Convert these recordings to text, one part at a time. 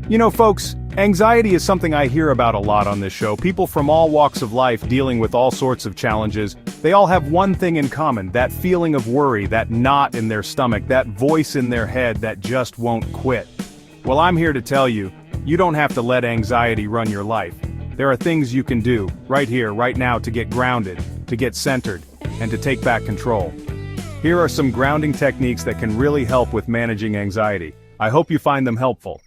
You know, folks, anxiety is something I hear about a lot on this show. People from all walks of life dealing with all sorts of challenges. They all have one thing in common, that feeling of worry, that knot in their stomach, that voice in their head that just won't quit. Well, I'm here to tell you, you don't have to let anxiety run your life. There are things you can do, right here, right now, to get grounded, to get centered, and to take back control. Here are some grounding techniques that can really help with managing anxiety. I hope you find them helpful.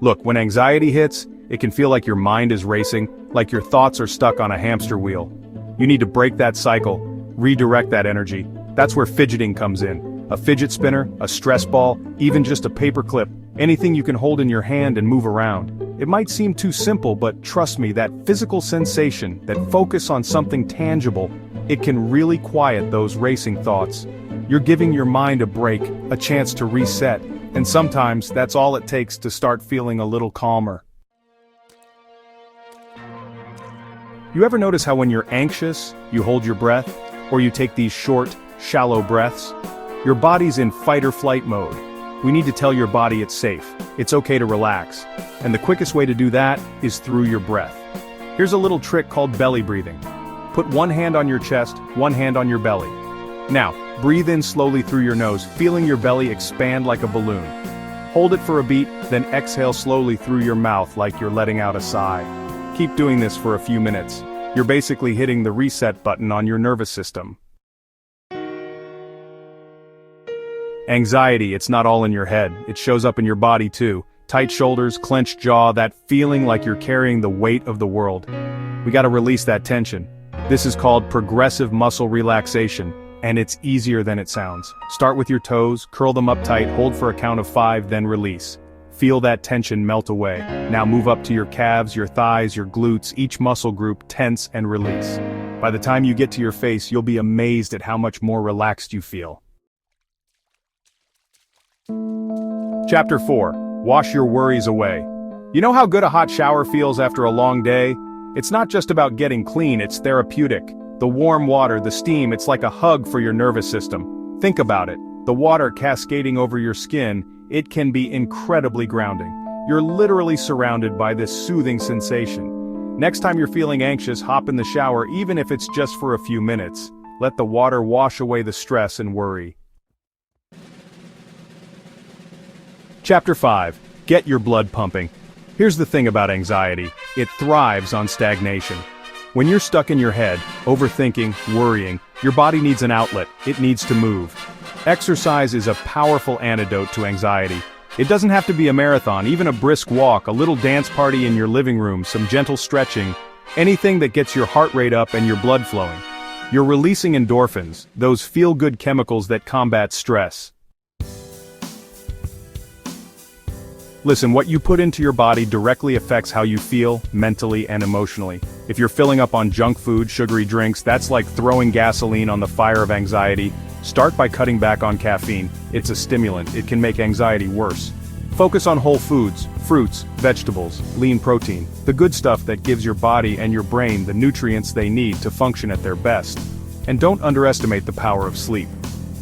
Look, when anxiety hits, it can feel like your mind is racing, like your thoughts are stuck on a hamster wheel. You need to break that cycle, redirect that energy. That's where fidgeting comes in. A fidget spinner, a stress ball, even just a paper clip, anything you can hold in your hand and move around. It might seem too simple, but trust me, that physical sensation, that focus on something tangible, it can really quiet those racing thoughts. You're giving your mind a break, a chance to reset. And sometimes, that's all it takes to start feeling a little calmer. You ever notice how when you're anxious, you hold your breath, or you take these short, shallow breaths? Your body's in fight or flight mode. We need to tell your body it's safe, it's okay to relax. And the quickest way to do that is through your breath. Here's a little trick called belly breathing. Put one hand on your chest, one hand on your belly. Now, breathe in slowly through your nose, feeling your belly expand like a balloon. Hold it for a beat, then exhale slowly through your mouth like you're letting out a sigh. Keep doing this for a few minutes. You're basically hitting the reset button on your nervous system. Anxiety, it's not all in your head, it shows up in your body too. Tight shoulders, clenched jaw, that feeling like you're carrying the weight of the world. We gotta release that tension. This is called progressive muscle relaxation. And it's easier than it sounds. Start with your toes, curl them up tight, hold for a count of 5, then release. Feel that tension melt away. Now move up to your calves, your thighs, your glutes, each muscle group tense and release. By the time you get to your face, you'll be amazed at how much more relaxed you feel. Chapter 4. Wash your worries away. You know how good a hot shower feels after a long day? It's not just about getting clean, it's therapeutic. The warm water, the steam, it's like a hug for your nervous system. Think about it. The water cascading over your skin, it can be incredibly grounding. You're literally surrounded by this soothing sensation. Next time you're feeling anxious, hop in the shower, even if it's just for a few minutes. Let the water wash away the stress and worry. Chapter 5. Get your blood pumping. Here's the thing about anxiety. It thrives on stagnation. When you're stuck in your head, overthinking, worrying, your body needs an outlet, it needs to move. Exercise is a powerful antidote to anxiety. It doesn't have to be a marathon, even a brisk walk, a little dance party in your living room, some gentle stretching, anything that gets your heart rate up and your blood flowing. You're releasing endorphins, those feel-good chemicals that combat stress. Listen, what you put into your body directly affects how you feel, mentally and emotionally. If you're filling up on junk food, sugary drinks, that's like throwing gasoline on the fire of anxiety. Start by cutting back on caffeine. It's a stimulant, it can make anxiety worse. Focus on whole foods, fruits, vegetables, lean protein, the good stuff that gives your body and your brain the nutrients they need to function at their best. And don't underestimate the power of sleep.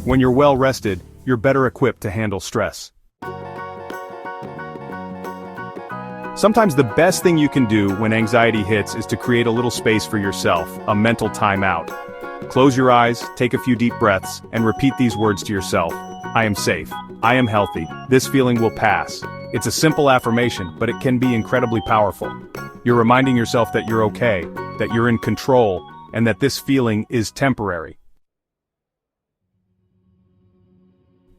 When you're well rested, you're better equipped to handle stress. Sometimes the best thing you can do when anxiety hits is to create a little space for yourself, a mental timeout. Close your eyes, take a few deep breaths, and repeat these words to yourself. I am safe. I am healthy. This feeling will pass. It's a simple affirmation, but it can be incredibly powerful. You're reminding yourself that you're okay, that you're in control, and that this feeling is temporary.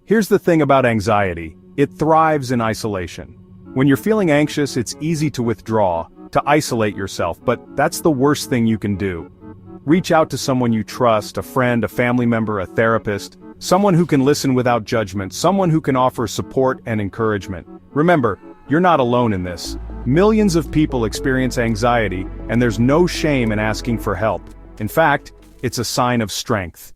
Here's the thing about anxiety. It thrives in isolation. When you're feeling anxious, it's easy to withdraw, to isolate yourself, but that's the worst thing you can do. Reach out to someone you trust, a friend, a family member, a therapist, someone who can listen without judgment, someone who can offer support and encouragement. Remember, you're not alone in this. Millions of people experience anxiety, and there's no shame in asking for help. In fact, it's a sign of strength.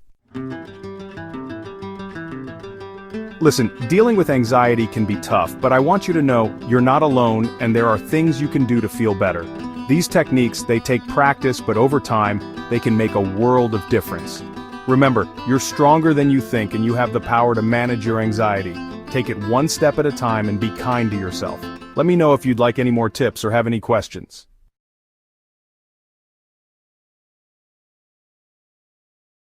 Listen, dealing with anxiety can be tough, but I want you to know you're not alone and there are things you can do to feel better. These techniques, they take practice, but over time, they can make a world of difference. Remember, you're stronger than you think and you have the power to manage your anxiety. Take it one step at a time and be kind to yourself. Let me know if you'd like any more tips or have any questions.